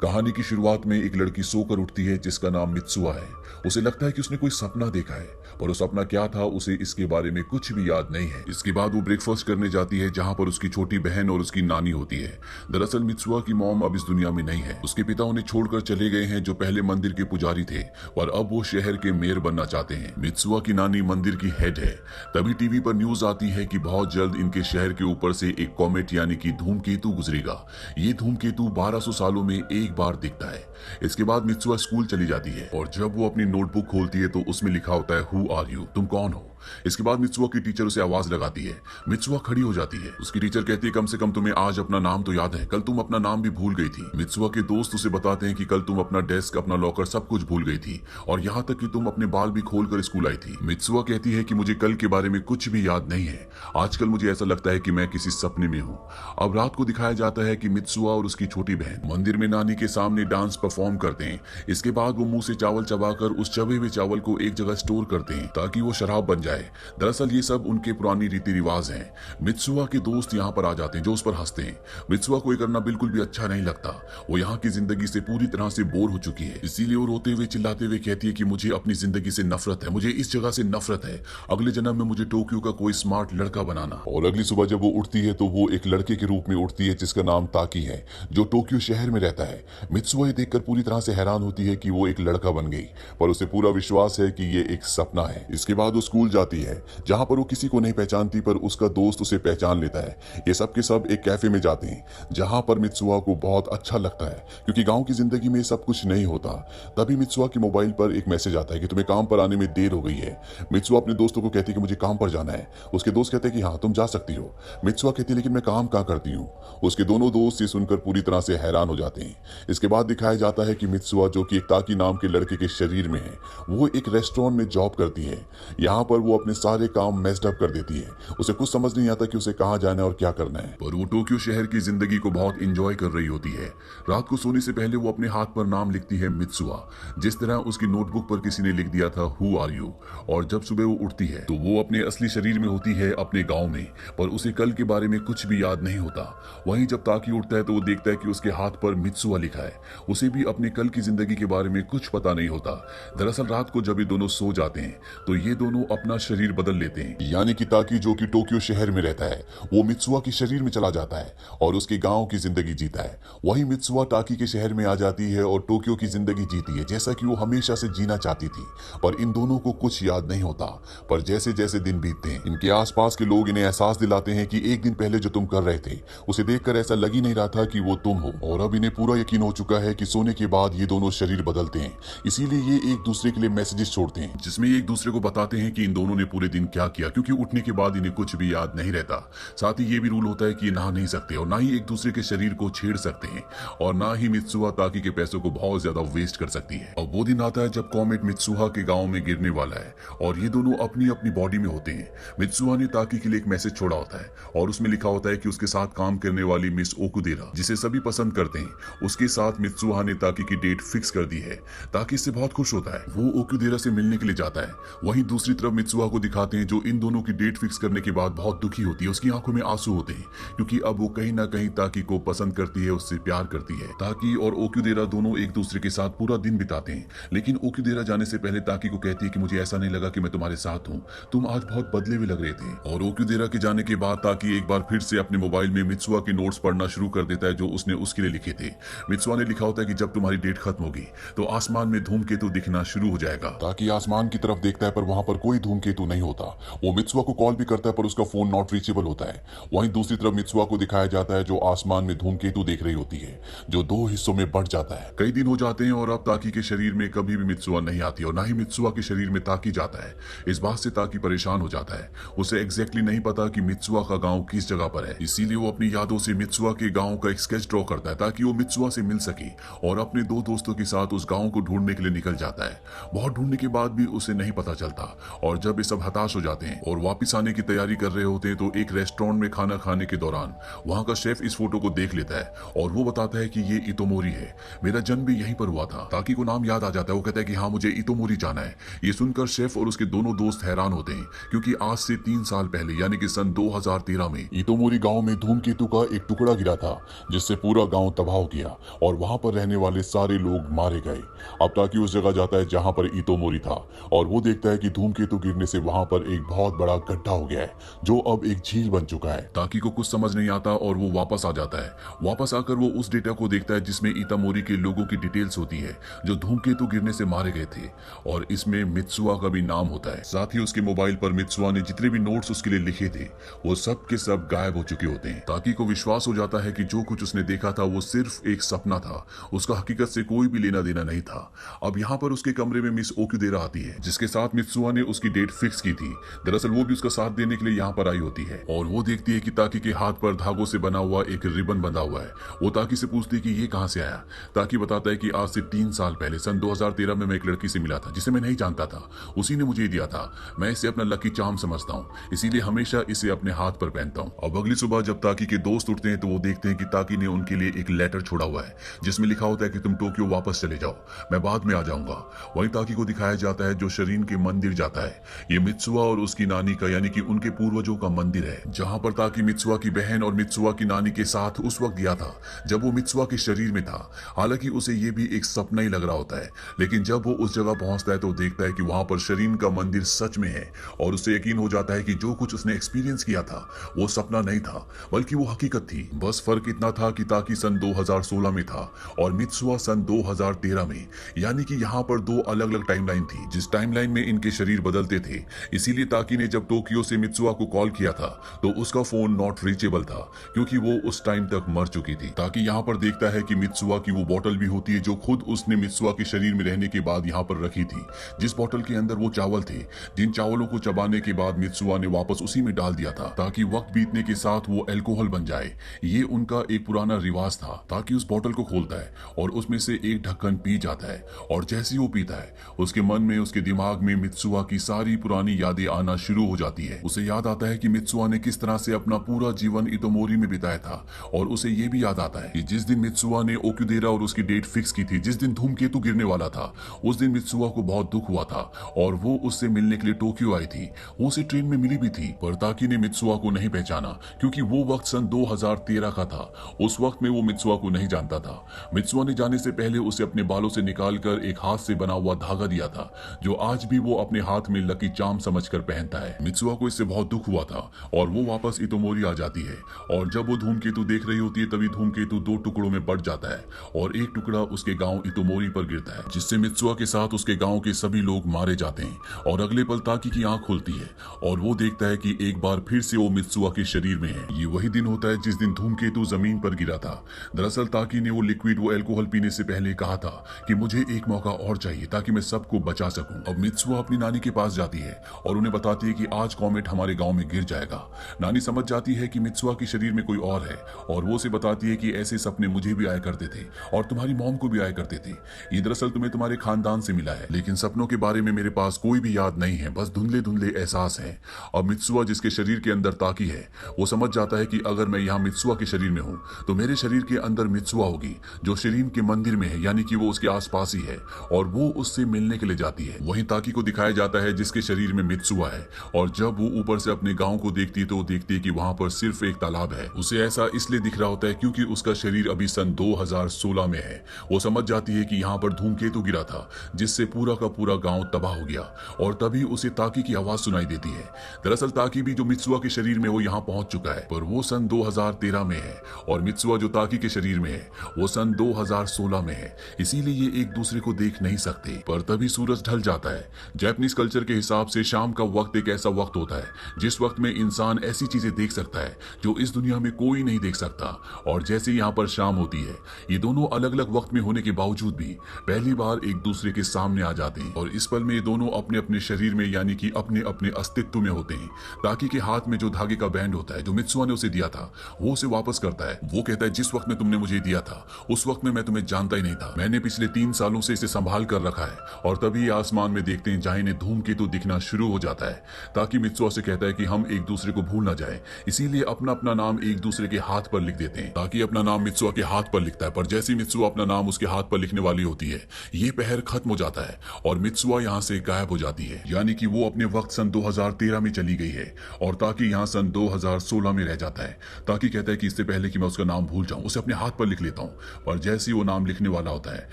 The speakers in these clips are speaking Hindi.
कहानी की शुरुआत में एक लड़की सोकर उठती है जिसका नाम मित्सुआ है। उसे लगता है कि उसने कोई सपना देखा है, पर वो सपना क्या था उसे इसके बारे में कुछ भी याद नहीं है। इसके बाद वो ब्रेकफास्ट करने जाती है जहाँ पर उसकी छोटी बहन और उसकी नानी होती है। दरअसल मित्सुआ की मॉम अब इस दुनिया में नहीं है। उसके पिता उन्हें छोड़कर चले गए हैं, जो पहले मंदिर के पुजारी थे, और अब वो शहर के मेयर बनना चाहते हैं। मित्सुआ की नानी मंदिर की हेड है। तभी टीवी पर न्यूज आती है कि बहुत जल्द इनके शहर के ऊपर से एक कॉमेट यानी कि धूमकेतु गुजरेगा। ये धूमकेतु 1200 सालों में एक बार दिखता है। इसके बाद मित्सुआ स्कूल चली जाती है और जब वो अपनी नोटबुक खोलती है तो उसमें लिखा होता है हु आर यू, तुम कौन हो। इसके बाद मित्सुआ की टीचर उसे आवाज लगाती है। मित्सुआ खड़ी हो जाती है। उसकी टीचर कहती है कम से कम तुम्हें आज अपना नाम तो याद है, कल तुम अपना नाम भी भूल गई थी। मित्सुआ के दोस्त उसे बताते हैं कि कल तुम अपना डेस्क, अपना लॉकर सब कुछ भूल गई थी, और यहाँ तक कि तुम अपने बाल भी खोलकर स्कूल आई थी। मित्सुआ कहती है कि मुझे कल के बारे में कुछ भी याद नहीं है, आजकल मुझे ऐसा लगता है कि मैं किसी सपने में हूँ। अब रात को दिखाया जाता है कि मित्सुआ और उसकी छोटी बहन मंदिर में नानी के सामने डांस परफॉर्म करते हैं। इसके बाद वो मुंह से चावल चबाकर उस चबे हुए चावल को एक जगह स्टोर करते हैं ताकि वो शराब बन जाए। दरअसल ये सब उनके पुरानी रीति रिवाज हैं। मित्सुआ के दोस्त यहाँ पर आ जाते हैं जो उस पर हंसते हैं। मित्सुआ को ये करना बिल्कुल भी अच्छा नहीं लगता। वो यहाँ की जिंदगी से पूरी तरह से बोर हो चुकी है, इसीलिए वो रोते हुए चिल्लाते हुए कहती है कि मुझे अपनी जिंदगी से नफरत है, मुझे इस जगह से नफरत है। अगले जन्म में मुझे टोक्यो का कोई स्मार्ट लड़का बनाना। और अगली सुबह जब वो उठती है तो वो एक लड़के के रूप में उठती है जिसका नाम ताकी है, जो टोक्यो शहर में रहता है। मित्सुआ ये देखकर पूरी तरह से हैरान होती है कि वो एक लड़का बन गई, पर उसे पूरा विश्वास है कि ये एक सपना है। इसके बाद वो स्कूल जाती है जहाँ पर वो किसी को नहीं पहचानती, पर उसका दोस्त उसे पहचान लेता है। ये सब के सब एक कैफे में जाते हैं जहाँ पर मित्सुआ को बहुत अच्छा लगता है, क्योंकि गांव की जिंदगी में सब कुछ नहीं होता। तभी मित्सुआ के मोबाइल पर एक मैसेज आता है कि तुम्हें काम पर आने में देर हो गई है। मित्सुआ अपने दोस्तों को कहती है कि मुझे काम पर जाना है। उसके दोस्त कहते हैं कि हाँ तुम जा सकती हो। मित्सुआ कहती है लेकिन मैं काम कहाँ करती हूँ। उसके दोनों दोस्त ये सुनकर पूरी तरह से हैरान हो जाते हैं। इसके बाद दिखाया जाता है कि मित्सुआ, जो कि एक ताकी नाम के लड़के के शरीर में है, वो एक रेस्टोरेंट में जॉब करती है। यहाँ पर वो अपने सारे काम मेस्ड अप कर देती है। उसे कुछ समझ नहीं आता कि उसे कहाँ जाना है और क्या करना है, पर वो टोक्यो शहर की जिंदगी को बहुत एंजॉय कर रही होती है। रात को सोने से पहले वो अपने हाथ पर नाम लिखती है मित्सुआ, जिस तरह उसकी नोटबुक पर किसी ने लिख दिया था हु आर यू। और जब सुबह वो उठती है तो वो अपने असली शरीर में होती है, अपने गाँव में, पर उसे कल के बारे में कुछ भी याद नहीं होता। वहीं जब ताकी उठता है तो वो देखता है कि उसके हाथ पर मित्सुआ लिखा है। उसे भी अपने कल की जिंदगी के बारे में कुछ पता नहीं होता। दरअसल रात को जब ये दोनों सो जाते हैं तो ये दोनों अपना शरीर बदल लेते हैं, यानी कि ताकी, जो कि टोक्यो शहर में रहता है, वो मित्सुआ के शरीर में चला जाता है और उसके गांव की जिंदगी जीता है। वहीं मित्सुआ ताकी के शहर में आ जाती है और टोक्यो की जिंदगी जीती है जैसा कि वो हमेशा से जीना चाहती थी। पर इन दोनों को कुछ याद नहीं होता। पर जैसे जैसे दिन बीतते हैं, इनके आसपास के लोग इन्हें एहसास दिलाते हैं कि एक दिन पहले जो तुम कर रहे थे उसे देखकर ऐसा लग ही नहीं रहा था कि वो तुम हो। और अब इन्हें पूरा यकीन हो चुका है कि सोने के बाद ये दोनों शरीर बदलते हैं, इसीलिए ये एक दूसरे के लिए मैसेजेस छोड़ते हैं जिसमें एक दूसरे को बताते हैं कि इन दोनों ने पूरे दिन क्या किया, क्योंकि उठने के बाद इन्हें कुछ भी याद नहीं रहता। साथ ही ये भी रूल होता है कि नहा नहीं सकते और ना ही एक दूसरे के शरीर को छेड़ सकते हैं, और ना ही मित्सुआ ताकी के पैसों को बहुत ज्यादा वेस्ट कर सकती है। और वो दिन आता है जब कॉमेट मित्सुआ के गांव में गिरने वाला है और ये दोनों अपनी अपनी बॉडी में होते हैं। मित्सुआ ने ताकी के लिए एक मैसेज छोड़ा होता है और उसमें लिखा होता है कि उसके साथ काम करने वाली मिस ओकुदेरा, जिसे सभी पसंद करते हैं, उसके साथ मित्सुआ ने ताकी की डेट फिक्स कर दी है। ताकी इससे बहुत खुश होता है, वो ओकुदेरा से मिलने के लिए जाता है। वहीं दूसरी तरफ मित्सुआ को दिखाते हैं जो इन दोनों की डेट फिक्स करने के बाद बहुत दुखी होती है। उसकी आंखों में आंसू होते हैं क्योंकि अब वो कहीं ना कहीं ताकी को पसंद करती है, उससे प्यार करती है। ताकी और ओकुदेरा दोनों एक दूसरे के साथ पूरा दिन बिताते हैं, लेकिन ओकुदेरा जाने से पहले ताकी को कहती है कि मुझे ऐसा नहीं लगा कि मैं तुम्हारे साथ हूँ, तुम आज बहुत बदले हुए लग रहे थे। और ओकुदेरा के जाने के बाद ताकी एक बार फिर से अपने मोबाइल में मित्सुआ के नोट्स पढ़ना शुरू कर देता है जो उसने उसके लिए लिखे थे। मित्सुआ ने लिखा होता है कि जब तुम्हारी डेट खत्म होगी तो आसमान में धूमकेतु दिखना शुरू हो जाएगा। ताकि आसमान की तरफ देखता है पर वहां पर कोई धूमकेतु नहीं होता। वो मित्सुआ को कॉल भी करता है पर उसका फोन नॉट रीचेबल होता है। वहीं दूसरी तरफ मित्सुआ को दिखाया जाता है जो आसमान में धूमकेतु देख रही होती है, जो 2 हिस्सों में बढ़ जाता है। कई दिन हो जाते हैं और अब ताकी के शरीर में कभी भी मित्सुआ नहीं आती और ना ही मित्सुआ के शरीर में ताकी जाता है। इस बात से ताकी परेशान हो जाता है। उसे एग्जैक्टली नहीं पता कि मित्सुआ का गांव किस जगह पर है, इसीलिए वो अपनी यादों से मित्सुआ के गांव का एक स्केच ड्रॉ करता है ताकि वो मित्सुआ से मिल सके, और अपने 2 दोस्तों के साथ उस गांव को ढूंढने के लिए निकल जाता है। बहुत ढूंढने के बाद भी उसे नहीं पता चलता, और जब ये सब हताश हो जाते हैं और वापस आने की तैयारी कर रहे होते हैं तो एक रेस्टोरेंट में खाना खाने के दौरान वहां का शेफ इस फोटो को देख लेता है और वो बताता है कि ये इतोमोरी है, मेरा जन्म भी यहीं पर हुआ था। ताकी को नाम याद आ जाता है। वो कहता है कि हाँ मुझे इतोमोरी जाना है। ये सुनकर शेफ और उसके दोनों दोस्त हैरान होते हैं क्योंकि आज से 3 साल पहले यानी कि सन 2013 में इतोमोरी गांव में धूमकेतु का एक टुकड़ा गिरा था जिससे पूरा गांव तबाह हो गया और वहां पर रहने वाले सारे लोग मारे गए। अब ताकि उस जगह जाता है जहां पर इतोमोरी था और वो देखता है कि धूमकेतु गिरने से वहां पर एक बहुत बड़ा गड्ढा हो गया है जो अब एक झील बन चुका है। ताकि को कुछ समझ नहीं आता और वो वापस आ जाता है। वापस आकर वो उस डेटा को देखता है जिसमें इतामोरी के लोगों की डिटेल्स होती है जो धूमकेतु गिरने से मारे गए थे और इसमें मित्सुआ का भी नाम होता है। साथ ही उसके मोबाइल पर मित्सुआ ने जितने भी नोट्स उसके लिए लिखे थे वो सब के सब गायब हो चुके होते हैं। ताकि को विश्वास हो जाता है कि जो कुछ उसने देखा था वो सिर्फ एक सपना था, उसका हकीकत से कोई भी लेना देना नहीं था। अब यहाँ पर उसके कमरे में मिस ओकुदेरा आती है जिसके साथ मित्सुआ ने उसकी डेट फिक्स की थी। दरअसल वो भी उसका साथ देने के लिए यहाँ पर आई होती है और वो देखती है कि ताकि के हाथ पर धागों से बना हुआ एक रिबन बंधा हुआ है। वो ताकि से पूछती है कि ये कहाँ से आया। ताकि बताता है कि आज से 3 साल पहले सन 2013 में मैं एक लड़की से मिला था जिसे मैं नहीं जानता था, उसी ने मुझे दिया था। मैं इसे अपना लकी चार्म समझता हूँ, इसीलिए हमेशा इसे अपने हाथ पर पहनता हूँ। अब अगली सुबह जब ताकि के दोस्त उठते हैं तो वो देखते हैं कि ताकि ने उनके लिए एक लेटर छोड़ा हुआ है जिसमें लिखा होता है कि तुम टोक्यो वापस चले जाओ, मैं बाद में आ जाऊंगा। वहीं ताकि को दिखाया जाता है जो शरीन के मंदिर जाता है। ये मित्सुआ और उसकी नानी का यानी कि उनके पूर्वजों का मंदिर है जहां पर ताकि मित्सुआ की बहन और मित्सुआ की नानी के साथ उस वक्त गया था जब वो मित्सुआ के शरीर में था। हालांकि उसे ये भी एक सपना ही लग रहा होता है, लेकिन जब वो उस जगह पहुंचता है तो देखता है कि वहां पर शरीन का मंदिर सच में है और उसे यकीन हो जाता है कि जो कुछ उसने एक्सपीरियंस किया था वो सपना नहीं था बल्कि वो हकीकत थी। बस फर्क इतना था कि ताकि सन 2016 में था और मित्सुआ सन 2013 में, यानी कि यहाँ पर 2 अलग अलग टाइमलाइन थी। जिस टाइमलाइन में इनके शरीर बदलते थे, इसीलिए ताकि ने जब टोक्यो से मित्सुआ को कॉल किया था तो उसका फोन नॉट रीचेबल था क्योंकि वो उस टाइम तक मर चुकी थी। ताकि यहाँ पर देखता है कि मित्सुआ की वो बोतल भी होती है जो खुद उसने मित्सुआ के शरीर में रहने के बाद यहाँ पर रखी थी, जिस बोतल के अंदर वो चावल थे जिन चावलों को चबाने के बाद मित्सुआ ने वापस उसी में डाल दिया था ताकि वक्त बीतने के साथ वो अल्कोहल बन जाए। ये उनका एक पुराना रिवाज था। ताकि उस बोतल को खोलता है और उसमें से एक ढक्कन पी जाता है और जैसे ही वो पीता है उसके मन में, उसके दिमाग में मित्सुआ की सारी पुरानी यादें आना शुरू हो जाती है। उसे याद आता है कि मित्सुआ ने किस तरह से अपना पूरा जीवन इतोमोरी में बिताया था और उसे ये भी याद आता है कि जिस दिन मित्सुआ ने ओकुदेरा और उसकी डेट फिक्स की थी, जिस दिन धूमकेतु गिरने वाला था, उस दिन मित्सुआ को बहुत दुख हुआ था और वो उससे मिलने के लिए टोक्यो आई थी। वो उसे ट्रेन में मिली भी थी पर ताकि ने मित्सुआ को नहीं पहचाना क्योंकि वो वक्त सन 2013 का था। उस वक्त में वो मित्सुआ को नहीं जानता था। मित्सुआ ने जाने से पहले उसे अपने बालों से निकालकर एक हाथ से बना हुआ धागा दिया था जो आज भी वो अपने हाथ में लकी चार्म समझकर पहनता है। मित्सुआ को इससे बहुत दुख हुआ था और वो वापस इतोमोरी आ जाती है और जब वो धूमकेतु देख रही होती है तभी धूमकेतु 2 टुकड़ों में बंट जाता है और एक टुकड़ा उसके गांव इतोमोरी पर गिरता है जिससे मित्सुआ के साथ उसके गांव के सभी लोग मारे जाते हैं। और अगले पल ताकि की आंख खुलती है और वो देखता है कि एक बार फिर से वो मित्सुआ के शरीर में है। ये वही दिन होता है जिस दिन धूमकेतु जमीन पर गिरा था। दरअसल ताकि ने वो लिक्विड, वो अल्कोहल पीने से पहले कहा था कि मुझे एक मौका और चाहिए ताकि मैं सबको बचा सकूं। अब मित्सुआ अपनी नानी के पास जाती है और उन्हें बताती है कि आज कॉमेट हमारे गांव में गिर जाएगा। नानी समझ जाती है कि मित्सुआ के शरीर में कोई और है और वो उसे बताती है कि ऐसे सपने मुझे भी आया करते थे और तुम्हारी मॉम को भी आया करते थे। ये दरअसल तुम्हें तुम्हारे खानदान से मिला है, लेकिन सपनों के बारे में मेरे पास कोई भी याद नहीं है, बस धुंधले धुंधले एहसास है। अब मित्सुआ जिसके शरीर के अंदर ताकि है वो समझ जाता है कि अगर मैं यहाँ मित्सुआ के शरीर में हूँ तो मेरे शरीर के अंदर मित्सुआ होगी जो शरीन के मंदिर में है, यानी कि वो उसके आसपास ही है और वो उससे मिलने के लिए जाती है। वहीं ताकि को दिखाया जाता है जिसके शरीर में मित्सुआ है और जब वो ऊपर से अपने गांव को देखती है तो वो देखती है कि वहां पर सिर्फ एक तालाब है। उसे ऐसा इसलिए दिख रहा होता है क्योंकि उसका शरीर अभी सन 2016 में है। वो समझ जाती है कि यहाँ पर धूमकेतु गिरा था जिससे पूरा का पूरा गांव तबाह हो गया और तभी उसे ताकि की आवाज सुनाई देती है। दरअसल ताकि भी जो मित्सुआ के शरीर में वो यहाँ पहुंच चुका है पर वो सन 2013 में है और मित्सुआ जो ताकि के शरीर में है वो सन 2016 में है, इसीलिए ये एक दूसरे को देख नहीं सकते। पर तभी सूरज ढल जाता है। जापानीज कल्चर के हिसाब से शाम का वक्त एक ऐसा वक्त होता है जिस वक्त में इंसान ऐसी चीजें देख सकता है जो इस दुनिया में कोई नहीं देख सकता। और जैसे यहाँ पर शाम होती है, ये दोनों अलग अलग वक्त में होने के बावजूद भी पहली बार एक दूसरे के सामने आ जाते हैं और इस पल में ये दोनों अपने अपने शरीर में यानी कि अपने अपने अस्तित्व में होते हैं। ताकि के हाथ में जो धागे का बैंड होता है जो मित्सुआ ने उसे दिया था वो उसे वापस करता है। वो कहता है जिस वक्त में तुमने मुझे दिया था उस वक्त में मैं तुम्हें जानता ही नहीं था, मैंने पिछले 3 सालों से इसे संभाल कर रखा है। और तभी आसमान में देखते हैं जहां इन्हें धूमकेतु दिखना शुरू हो जाता है। ताकि मित्सुआ से कहता है कि हम एक दूसरे को भूल ना जाए, इसीलिए अपना अपना नाम एक दूसरे के हाथ पर लिख देते हैं। ताकि अपना नाम मित्सुआ के हाथ पर लिखता है पर जैसे ही मित्सुआ अपना नाम उसके हाथ पर लिखने वाली होती है ये पहर खत्म हो जाता है और मित्सुआ यहाँ से गायब हो जाती है, यानी कि वो अपने वक्त सन 2013 में चली गई है और ताकि यहाँ सन 2016 में रह जाता है। ताकि कहता है कि इससे पहले कि मैं उसका नाम भूल जाऊं उसे अपने हाथ पर लिख लेता हूँ। पर जैसे ही वो नाम लिखने वाला होता है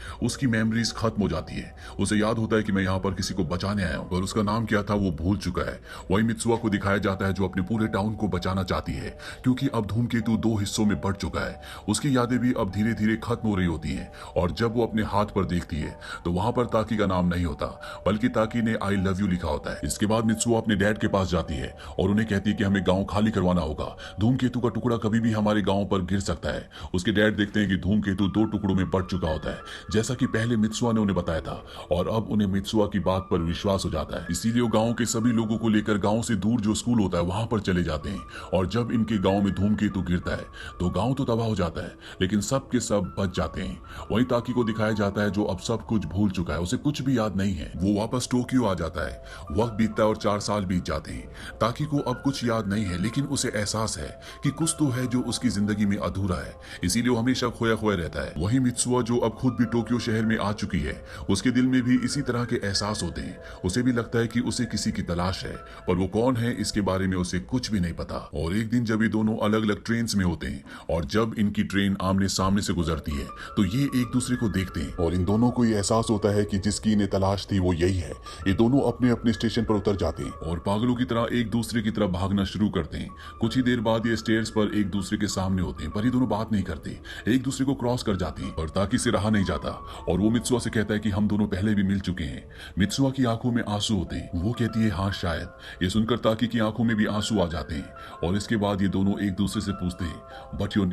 उसकी मेमोरीज खत्म हो जाती है। उसे याद होता है कि मैं यहाँ पर किसी को बचाने आया हूँ, और उसका नाम क्या था वो भूल चुका है। वही मित्सुआ को दिखाया जाता है जो अपने पूरे टाउन को बचाना चाहती है, क्योंकि अब धूमकेतु 2 हिस्सों में बढ़ चुका है। उसकी यादें भी अब धीरे धीरे खत्म हो रही होती हैं, और जब वो अपने हाथ पर देखती है तो वहां पर ताकी का नाम नहीं होता, बल्कि ताकी ने आई लव यू लिखा होता है। इसके बाद मित्सुआ अपने डैड के पास जाती है और उन्हें कहती है कि हमें गांव खाली करवाना होगा, धूमकेतु का टुकड़ा कभी भी हमारे गांव पर गिर सकता है। उसके डैड देखते हैं कि धूमकेतु 2 टुकड़ों में बढ़ चुका होता है, जैसा कि पहले मित्सुआ ने उन्हें बताया था, और अब उन्हें मित्सुआ की बात पर विश्वास हो जाता है। इसीलिए वो गांव के सभी लोगों को लेकर गांव से दूर जो स्कूल होता है वहां पर चले जाते हैं, और जब इनके गांव में धूमकेतु गिरता है तो गांव तो तबाह हो जाता है, लेकिन सब के सब बच जाते हैं। वहीं ताकी को दिखाया जाता है जो अब सब कुछ भूल चुका है, उसे कुछ भी याद नहीं है। वो वापस टोक्यो आ जाता है। वक्त बीतता है और 4 साल बीत जाते हैं। ताकी को अब कुछ याद नहीं है, लेकिन उसे एहसास है कि कुछ तो है जो उसकी जिंदगी में अधूरा है, इसीलिए वो हमेशा खोया खोया रहता है। वहीं मित्सुआ जो अब खुद भी टोक्यो शहर में आ चुकी है, उसके दिल में भी इसी तरह के एहसास होते हैं। उसे भी लगता है कि उसे किसी की तलाश है, पर वो कौन है इसके बारे में उसे कुछ भी नहीं पता। और एक दिन जब ये दोनों अलग अलग ट्रेन में होते हैं, और जब इनकी ट्रेन आमने सामने से गुजरती है, तो ये एक दूसरे को देखते हैं, और इन दोनों को ये एहसास होता है कि जिसकी इन्हें तलाश थी वो यही है। ये दोनों अपने अपने स्टेशन पर उतर जाते हैं और पागलों की तरह एक दूसरे की तरफ भागना शुरू करते हैं। कुछ ही देर बाद ये स्टेयर्स पर एक दूसरे के सामने होते हैं, पर ये दोनों बात नहीं करते, एक दूसरे को क्रॉस कर जाते हैं। पर ताकी से रहा नहीं जाता, और वो मित्सुआ से कहता है कि हम दोनों पहले भी मिल चुके हैं। मित्सुआ की आंखों में आंसू होते हैं। वो कहती है हाँ शायद। ये सुनकर ताकी की आंखों में भी आंसू आ जाते हैं, और इसके बाद ये दोनों एक दूसरे से पूछते हैं बट योर